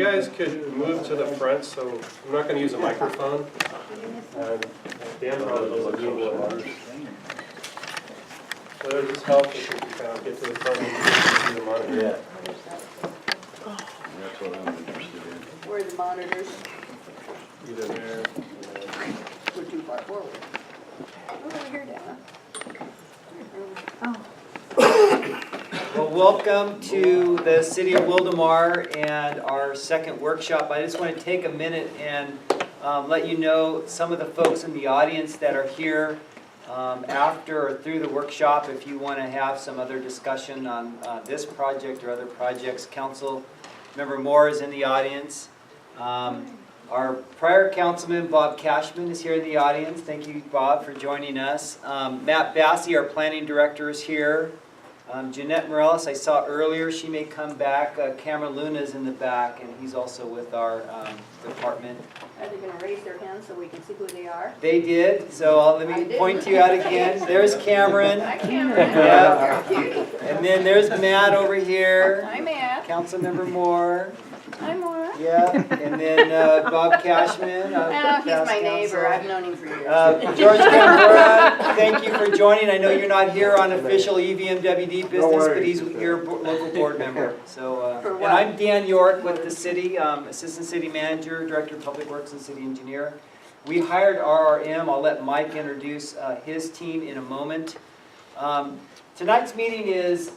You guys could move to the front, so I'm not going to use a microphone. Dan probably doesn't need one. So it'll just help if you can kind of get to the front and see the monitor. Yeah. That's what I'm interested in. Where are the monitors? Either there. We're too far forward. Oh, over here, Dana. Well, welcome to the City of Wildomar and our second workshop. I just want to take a minute and let you know some of the folks in the audience that are here after or through the workshop. If you want to have some other discussion on this project or other projects, Council Member Moore is in the audience. Our prior councilman, Bob Cashman, is here in the audience. Thank you, Bob, for joining us. Matt Bassey, our planning director, is here. Jeanette Morales, I saw earlier, she may come back. Cameron Luna's in the back, and he's also with our department. Are they going to raise their hands so we can see who they are? They did, so let me point you out again. There's Cameron. Hi, Cameron. Yeah. You're cute. And then there's Matt over here. Hi, Matt. Councilmember Moore. Hi, Maura. Yeah, and then Bob Cashman. He's my neighbor. I've known him for years. George Gamora, thank you for joining. I know you're not here on official EVMWD business, but he's your local board member. So, and I'm Dan York with the city, Assistant City Manager, Director of Public Works and City Engineer. We hired RRM. I'll let Mike introduce his team in a moment. Tonight's meeting is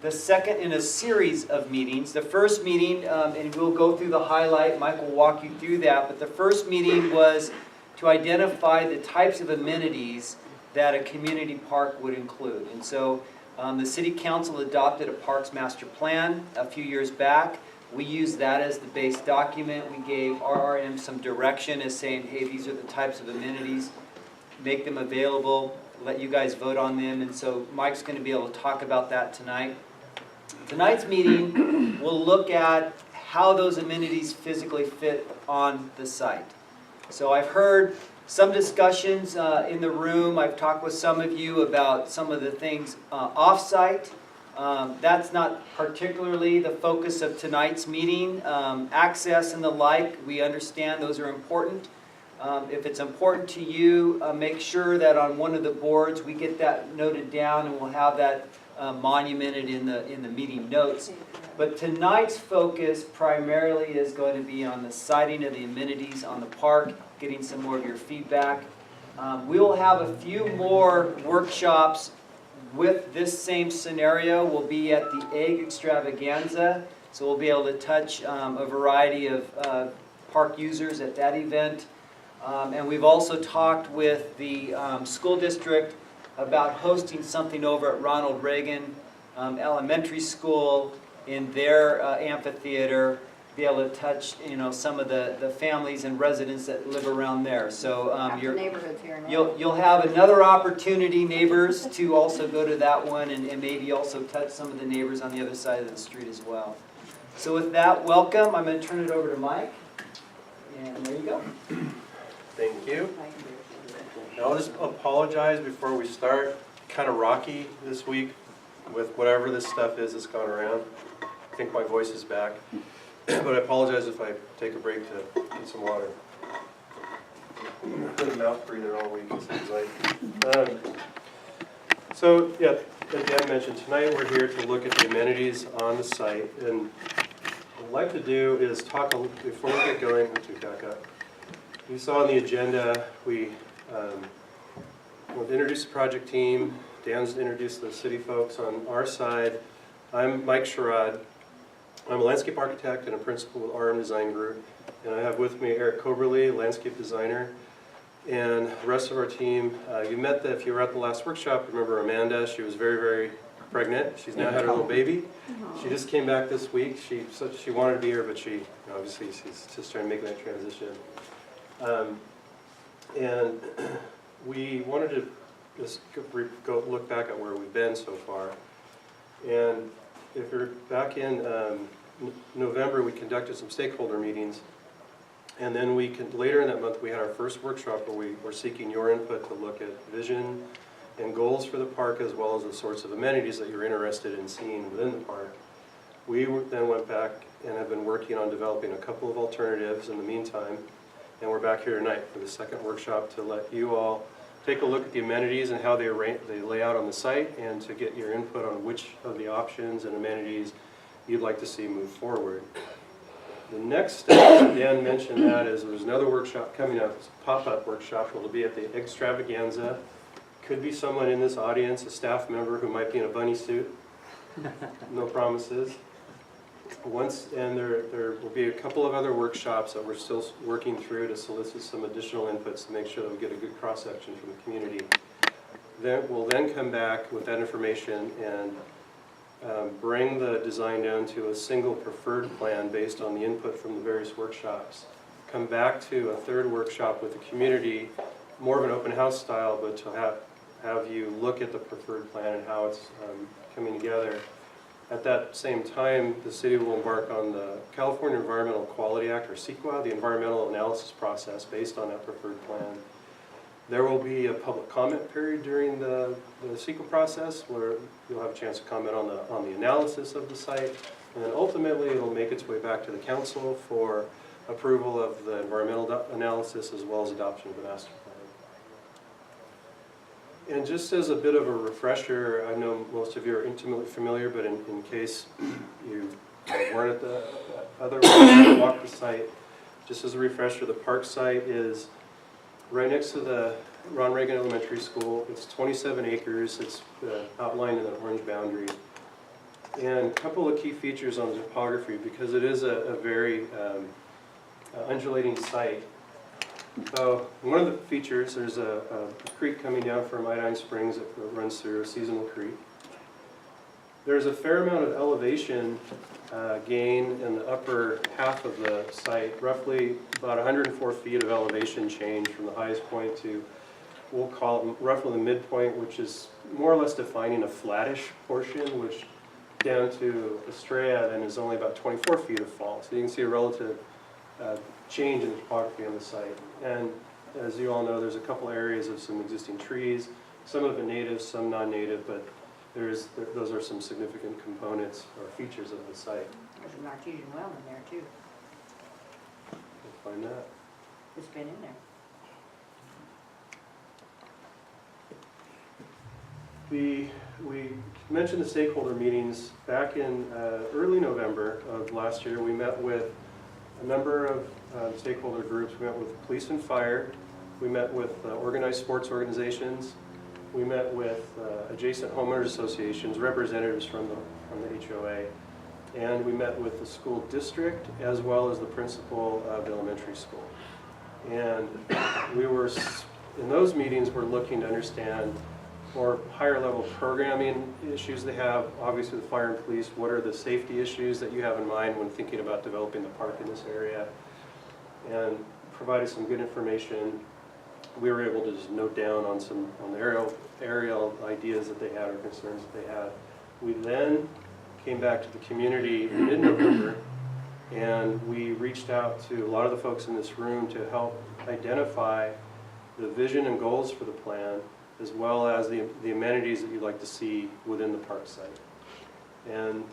the second in a series of meetings. The first meeting, and we'll go through the highlight, Mike will walk you through that, but the first meeting was to identify the types of amenities that a community park would include. And so the City Council adopted a Parks Master Plan a few years back. We used that as the base document. We gave RRM some direction as saying, hey, these are the types of amenities, make them available, let you guys vote on them. And so Mike's going to be able to talk about that tonight. Tonight's meeting will look at how those amenities physically fit on the site. So I've heard some discussions in the room. I've talked with some of you about some of the things off-site. That's not particularly the focus of tonight's meeting. Access and the like, we understand those are important. If it's important to you, make sure that on one of the boards we get that noted down, and we'll have that monumented in the meeting notes. But tonight's focus primarily is going to be on the siting of the amenities on the park, getting some more of your feedback. We will have a few more workshops with this same scenario. We'll be at the Egg Extravaganza, so we'll be able to touch a variety of park users at that event. And we've also talked with the school district about hosting something over at Ronald Reagan Elementary School in their amphitheater, be able to touch some of the families and residents that live around there. So neighborhoods here now. you'll have another opportunity, neighbors, to also go to that one and maybe also touch some of the neighbors on the other side of the street as well. So with that, welcome. I'm going to turn it over to Mike. And there you go. Thank you. Now, I'll just apologize before we start. Kind of rocky this week with whatever this stuff is that's gone around. I think my voice is back. But I apologize if I take a break to get some water. I've been a mouth breather all week, it seems like. So, yeah, as Dan mentioned, tonight we're here to look at the amenities on the site. And what I'd like to do is talk, before we get going, let's back up. You saw on the agenda, we introduced the project team. Dan's introduced the city folks. On our side, I'm Mike Sherrod. I'm a landscape architect and a principal with RM Design Group. And I have with me Eric Coberly, landscape designer, and the rest of our team. You met if you were at the last workshop, remember Amanda. She was very, very pregnant. She's now had her little baby. She just came back this week. She said she wanted to be here, but she, obviously she's just trying to make that transition. And we wanted to just go look back at where we've been so far. And if you're back in November, we conducted some stakeholder meetings. And then later in that month, we had our first workshop where we were seeking your input to look at vision and goals for the park, as well as the sorts of amenities that you're interested in seeing within the park. We then went back and have been working on developing a couple of alternatives in the meantime. And we're back here tonight for the second workshop to let you all take a look at the amenities and how they lay out on the site, and to get your input on which of the options and amenities you'd like to see move forward. The next step, Dan mentioned that, is there's another workshop coming up, it's a pop-up workshop. It'll be at the Extravaganza. Could be someone in this audience, a staff member who might be in a bunny suit. No promises. And there will be a couple of other workshops that we're still working through to solicit some additional inputs to make sure that we get a good cross-section from the community. Then we'll come back with that information and bring the design down to a single preferred plan based on the input from the various workshops. Come back to a third workshop with the community, more of an open house style, but to have you look at the preferred plan and how it's coming together. At that same time, the city will embark on the California Environmental Quality Act, or CEQA, the environmental analysis process based on that preferred plan. There will be a public comment period during the CEQA process where you'll have a chance to comment on the analysis of the site, and then ultimately it'll make its way back to the council for approval of the environmental analysis as well as adoption of the master plan. And just as a bit of a refresher, I know most of you are intimately familiar, but in case you weren't at the other walk the site, just as a refresher, the park site is right next to the Ron Reagan Elementary School. It's 27 acres. It's outlined in the orange boundary. And a couple of key features on the topography, because it is a very undulating site. So one of the features, there's a creek coming down from Iodine Springs that runs through, a seasonal creek. There's a fair amount of elevation gain in the upper half of the site, roughly about 104 feet of elevation change from the highest point to, we'll call it roughly the midpoint, which is more or less defining a flattish portion, which down to Estrella then is only about 24 feet of fall. So you can see a relative change in the topography on the site. And as you all know, there's a couple areas of some existing trees, some of it native, some non-native, but those are some significant components or features of the site. There's an artesian well in there too. You'll find that. It's been in there. We mentioned the stakeholder meetings back in early November of last year. We met with a number of stakeholder groups. We met with police and fire. We met with organized sports organizations. We met with adjacent homeowners associations, representatives from the HOA, and we met with the school district as well as the principal of the elementary school. And we were, in those meetings, we're looking to understand more higher level programming issues they have. Obviously the fire and police, what are the safety issues that you have in mind when thinking about developing the park in this area, and provided some good information. We were able to just note down on the aerial ideas that they had or concerns that they had. We then came back to the community in mid-November, and we reached out to a lot of the folks in this room to help identify the vision and goals for the plan, as well as the amenities that you'd like to see within the park site. And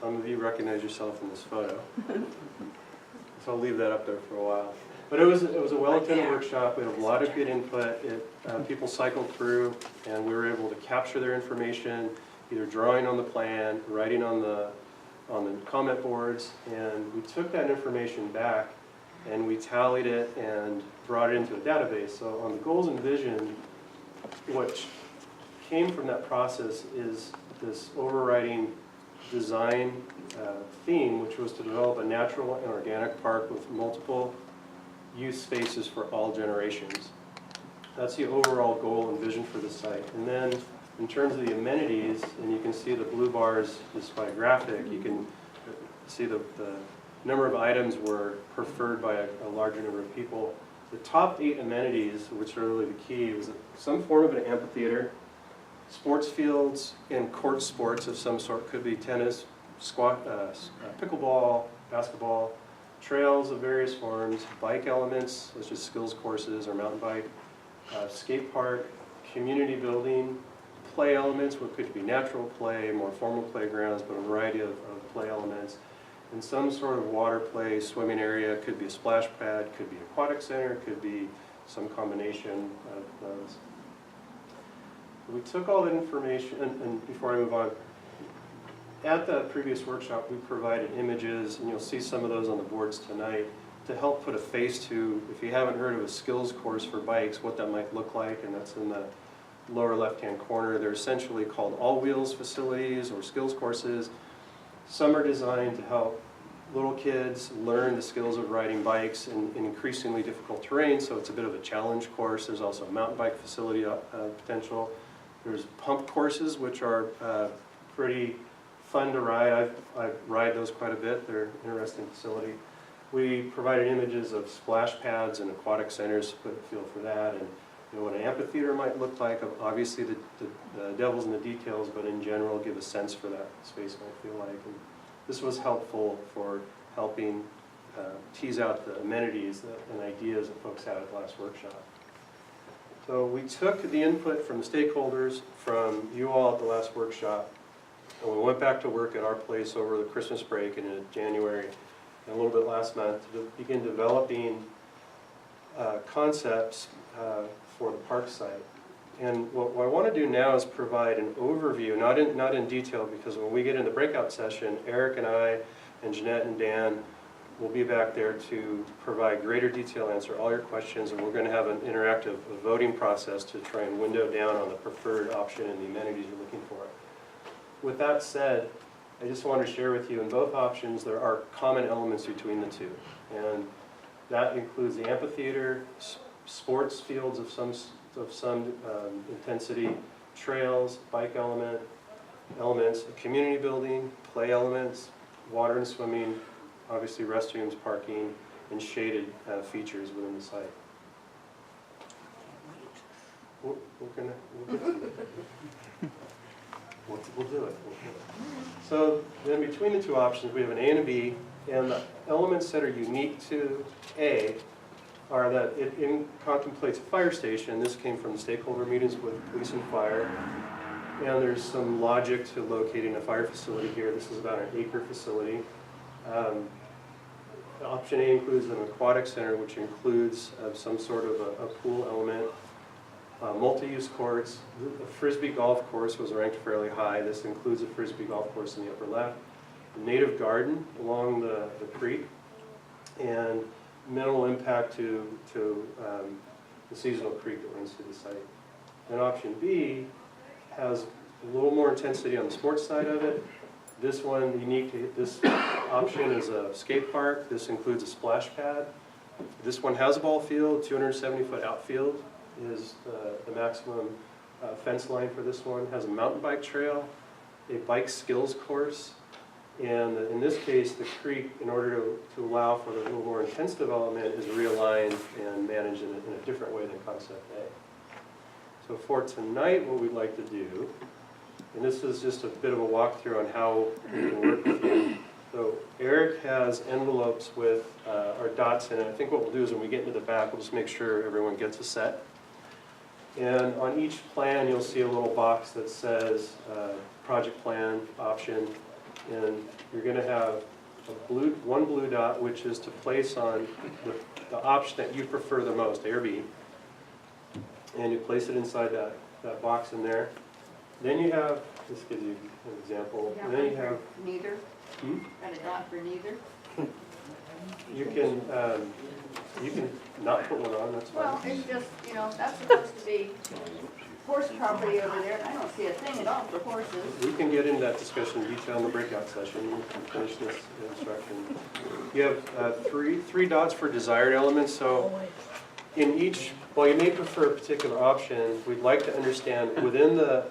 some of you recognize yourself in this photo, so I'll leave that up there for a while. But it was a well-attended workshop. We had a lot of good input. People cycled through, and we were able to capture their information, either drawing on the plan, writing on the comment boards, and we took that information back and we tallied it and brought it into a database. So on the goals and vision, what came from that process is this overriding design theme, which was to develop a natural and organic park with multiple use spaces for all generations. That's the overall goal and vision for the site. And then in terms of the amenities, and you can see the blue bars just by graphic, you can see the number of items were preferred by a larger number of people. The top 8 amenities, which are really the key, was some form of an amphitheater, sports fields, and court sports of some sort. Could be tennis, pickleball, basketball, trails of various forms, bike elements, such as skills courses or mountain bike, skate park, community building, play elements, what could be natural play, more formal playgrounds, but a variety of play elements. and some sort of water play, swimming area. Could be a splash pad, could be aquatic center, could be some combination of those. We took all that information, and before I move on, at the previous workshop, we provided images, and you'll see some of those on the boards tonight, to help put a face to, if you haven't heard of a skills course for bikes, what that might look like, and that's in the lower left-hand corner. They're essentially called all-wheels facilities or skills courses. Some are designed to help little kids learn the skills of riding bikes in increasingly difficult terrain, so it's a bit of a challenge course. There's also a mountain bike facility potential. There's pump courses, which are pretty fun to ride. I ride those quite a bit. They're an interesting facility. We provided images of splash pads and aquatic centers to put a feel for that, and what an amphitheater might look like. Obviously the devil's in the details, but in general give a sense for that space might feel like. And this was helpful for helping tease out the amenities and ideas that folks had at the last workshop. So we took the input from the stakeholders, from you all at the last workshop, and we went back to work at our place over the Christmas break and in January and a little bit last month to begin developing concepts for the park site. And what I want to do now is provide an overview, not in detail, because when we get in the breakout session, Eric and I and Jeanette and Dan will be back there to provide greater detail, answer all your questions, and we're going to have an interactive voting process to try and window down on the preferred option and the amenities you're looking for. With that said, I just want to share with you in both options there are common elements between the two, and that includes the amphitheater, sports fields of some intensity, trails, bike elements, a community building, play elements, water and swimming, obviously restrooms, parking, and shaded features within the site. We'll get to it. We'll do it. So then between the two options, we have an A and a B, and the elements that are unique to A are that it contemplates a fire station. This came from the stakeholder meetings with police and fire. And there's some logic to locating a fire facility here. This is about an acre facility. Option A includes an aquatic center, which includes some sort of a pool element, multi-use courts. The Frisbee golf course was ranked fairly high. This includes a Frisbee golf course in the upper left, a native garden along the creek, and minimal impact to the seasonal creek that runs through the site. And option B has a little more intensity on the sports side of it. This one, unique to this option, is a skate park. This includes a splash pad. This one has a ball field. 270-foot outfield is the maximum fence line for this one. Has a mountain bike trail, a bike skills course, and in this case, the creek, in order to allow for the little more intense development, is realigned and managed in a different way than Concept A. So for tonight, what we'd like to do, and this is just a bit of a walkthrough on how we can work with you. So Eric has envelopes with our dots in it. I think what we'll do is when we get into the back, we'll just make sure everyone gets a set. And on each plan, you'll see a little box that says project plan, option, and you're going to have one blue dot, which is to place on the option that you prefer the most, A or B. And you place it inside that box in there. Then you have, this gives you an example, and then you have... Neither? Got a dot for neither? You can not put one on, that's fine. Well, it's just, that's supposed to be horse property over there, and I don't see a thing at all for horses. We can get into that discussion in detail in the breakout session. We can finish this instruction. You have three dots for desired elements, so in each, while you may prefer a particular option, we'd like to understand within the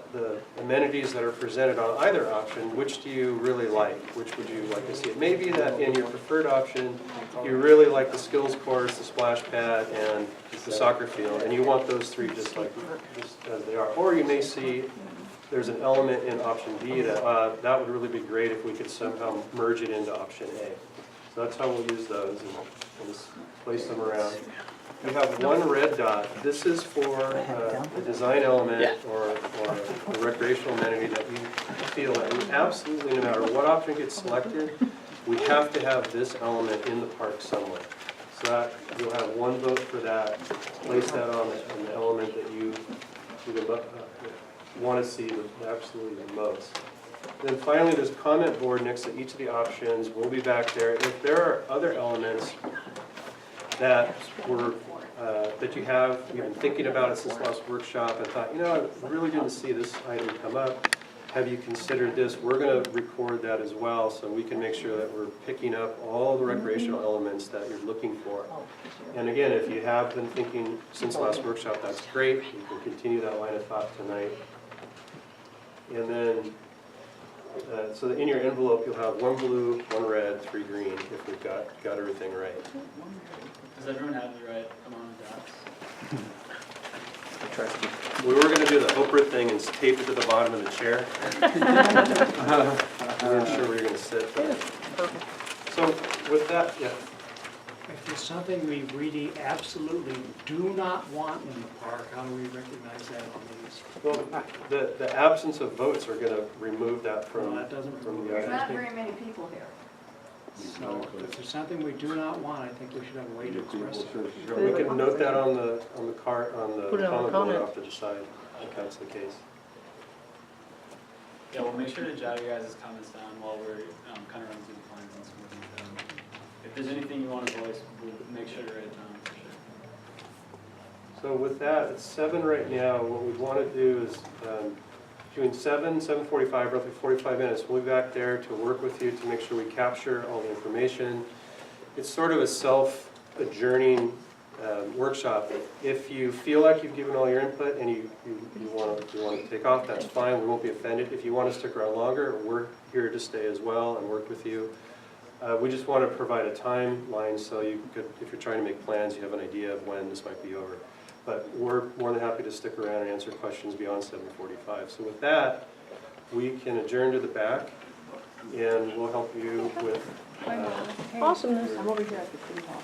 amenities that are presented on either option, which do you really like? Which would you like to see? It may be that in your preferred option, you really like the skills course, the splash pad, and the soccer field, and you want those three just as they are. Or you may see there's an element in option B that that would really be great if we could somehow merge it into option A. So that's how we'll use those, and we'll just place them around. You have one red dot. This is for a design element or a recreational amenity that you feel that absolutely, no matter what option gets selected, we have to have this element in the park somewhere. So that, you'll have one vote for that, place that on the element that you want to see absolutely the most. Then finally, there's a comment board next to each of the options. We'll be back there. If there are other elements that were, that you've been thinking about it since last workshop and thought, I really didn't see this item come up. Have you considered this? We're going to record that as well so we can make sure that we're picking up all the recreational elements that you're looking for. And again, if you have been thinking since last workshop, that's great. You can continue that line of thought tonight. And then, so that in your envelope, you'll have 1 blue, 1 red, 3 green, if we've got everything right. Does everyone have the right amount of dots? We were going to do the Oprah thing and tape it to the bottom of the chair. We weren't sure where you're going to sit. So with that, yeah. If there's something we really absolutely do not want in the park, how do we recognize that on these? Well, the absence of votes are going to remove that from. No, that doesn't remove the it. There's not very many people here. So if there's something we do not want, I think we should have a way to express it. We can note that on the card, on the Put it on the comment board comment. off to decide if that's the case. Yeah, we'll make sure to jot your guys' comments down while we're kind of running through the plans and smoothing them. If there's anything you want to voice, we'll make sure to write it down for sure. So with that, it's 7 right now. What we want to do is between 7 and 7:45, roughly 45 minutes, we'll be back there to work with you to make sure we capture all the information. It's sort of a self-adjourning workshop. If you feel like you've given all your input and you want to take off, that's fine. We won't be offended. If you want to stick around longer, we're here to stay as well and work with you. We just want to provide a timeline so you could, if you're trying to make plans, you have an idea of when this might be over. But we're more than happy to stick around and answer questions beyond 7:45. So with that, we can adjourn to the back, and we'll help you with Awesomeness. I'm over here at the city hall.